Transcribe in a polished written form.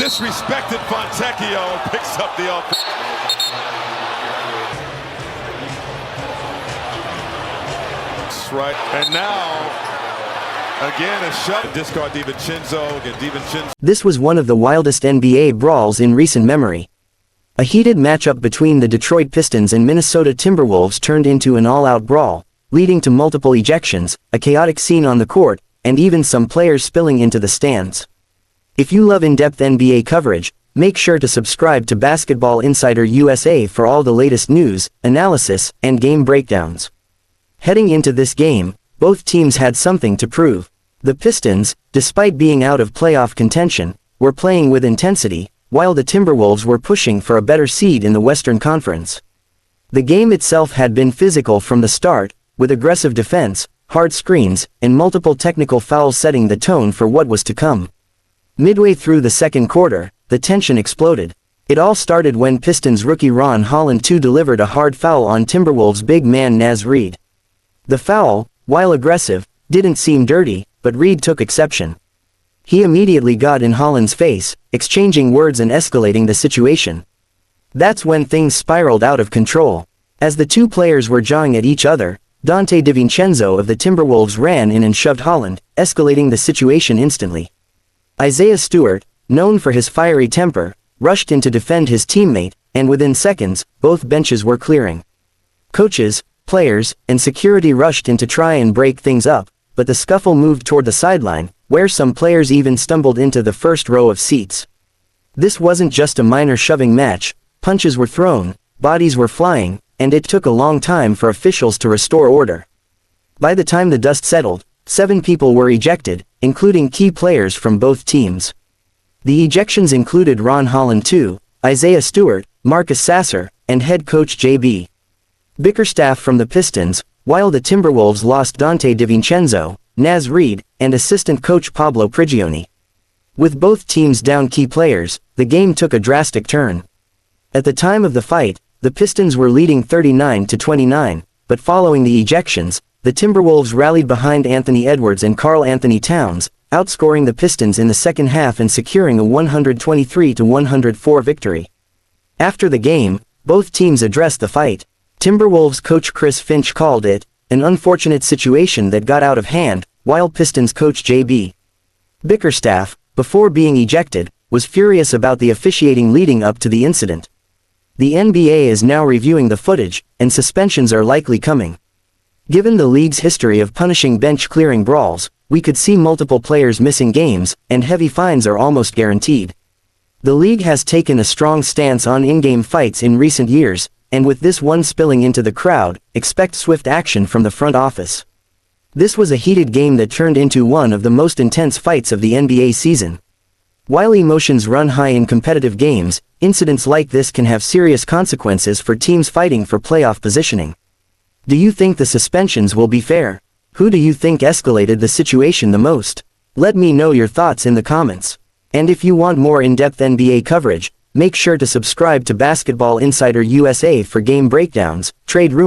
disrespected Fontecchio, picks up the offense. Right, and now, again, a shot. Discard DiVincenzo, again, DiVincenzo. This was one of the wildest NBA brawls in recent memory. A heated matchup between the Detroit Pistons and Minnesota Timberwolves turned into an all-out brawl, leading to multiple ejections, a chaotic scene on the court, and even some players spilling into the stands. If you love in-depth NBA coverage, make sure to subscribe to Basketball Insider USA for all the latest news, analysis, and game breakdowns. Heading into this game, both teams had something to prove. The Pistons, despite being out of playoff contention, were playing with intensity, while the Timberwolves were pushing for a better seed in the Western Conference. The game itself had been physical from the start, with aggressive defense, hard screens, and multiple technical fouls setting the tone for what was to come. Midway through the second quarter, the tension exploded. It all started when Pistons rookie Ron Holland delivered a hard foul on Timberwolves big man Naz Reid. The foul, while aggressive, didn't seem dirty, but Reid took exception. He immediately got in Holland's face, exchanging words and escalating the situation. That's when things spiraled out of control. As the two players were jawing at each other, Donte DiVincenzo of the Timberwolves ran in and shoved Holland, escalating the situation instantly. Isaiah Stewart, known for his fiery temper, rushed in to defend his teammate, and within seconds, both benches were clearing. Coaches, players, and security rushed in to try and break things up, but the scuffle moved toward the sideline, where some players even stumbled into the first row of seats. This wasn't just a minor shoving match, punches were thrown, bodies were flying, and it took a long time for officials to restore order. By the time the dust settled, 7 people were ejected, including key players from both teams. The ejections included Ron Holland II, Isaiah Stewart, Marcus Sasser, and head coach J.B. Bickerstaff from the Pistons, while the Timberwolves lost Donte DiVincenzo, Naz Reid, and assistant coach Pablo Prigioni. With both teams down key players, the game took a drastic turn. At the time of the fight, the Pistons were leading 39-29, but following the ejections, the Timberwolves rallied behind Anthony Edwards and Karl Anthony Towns, outscoring the Pistons in the second half and securing a 123-104 victory. After the game, both teams addressed the fight. Timberwolves coach Chris Finch called it an unfortunate situation that got out of hand, while Pistons coach J.B. Bickerstaff, before being ejected, was furious about the officiating leading up to the incident. The NBA is now reviewing the footage, and suspensions are likely coming. Given the league's history of punishing bench-clearing brawls, we could see multiple players missing games, and heavy fines are almost guaranteed. The league has taken a strong stance on in-game fights in recent years, and with this one spilling into the crowd, expect swift action from the front office. This was a heated game that turned into one of the most intense fights of the NBA season. While emotions run high in competitive games, incidents like this can have serious consequences for teams fighting for playoff positioning. Do you think the suspensions will be fair? Who do you think escalated the situation the most? Let me know your thoughts in the comments. And if you want more in-depth NBA coverage, make sure to subscribe to Basketball Insider USA for game breakdowns, trade rumors,